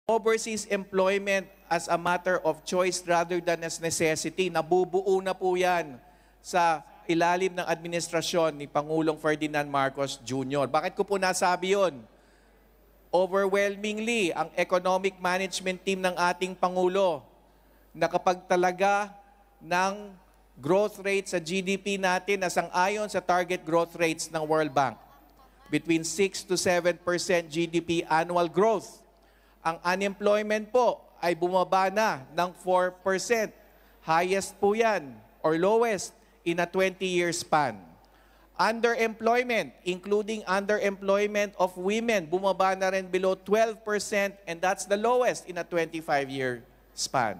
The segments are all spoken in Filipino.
overseas employment as a matter of choice rather than as necessity. Nabubuo na po yan sa ilalim ng administrasyon ni Pangulong Ferdinand Marcos Jr. Bakit ko po nasabi yun? Overwhelmingly, ang economic management team ng ating Pangulo na kapag talaga ng growth rate sa GDP natin na sang-ayon sa target growth rates ng World Bank, between 6 to 7% GDP annual growth. Ang unemployment po ay bumaba na ng 4%. Highest po yan or lowest in a 20-year span. Underemployment, including underemployment of women, bumaba na rin below 12% and that's the lowest in a 25-year span.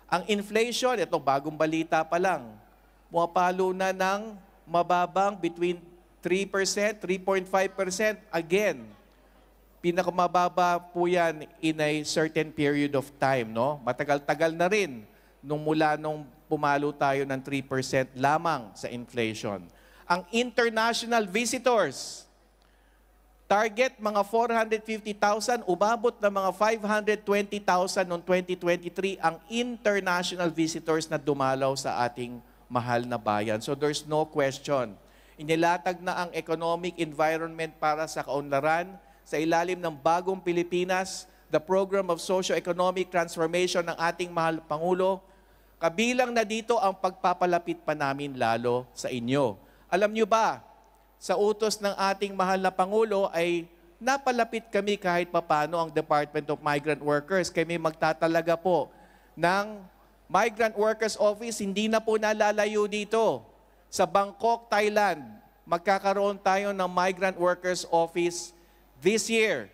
Ang inflation, ito bagong balita pa lang, pumapalo na ng mababang between 3%, 3.5%. Again, pinakamababa po yan in a certain period of time, no? Matagal-tagal na rin nung pumalo tayo ng 3% lamang sa inflation. Ang international visitors, target mga 450,000, umabot na mga 520,000 noong 2023 ang international visitors na dumalaw sa ating mahal na bayan. So there's no question. Inilatag na ang economic environment para sa kaunlaran sa ilalim ng bagong Pilipinas, the Program of Socio-Economic Transformation ng ating mahal Pangulo. Kabilang na dito ang pagpapalapit pa namin lalo sa inyo. Alam nyo ba, sa utos ng ating mahal na Pangulo ay napalapit kami kahit papano ang Department of Migrant Workers. Kami magtatalaga po ng Migrant Workers Office, hindi na po nalalayo dito. Sa Bangkok, Thailand, magkakaroon tayo ng Migrant Workers Office this year.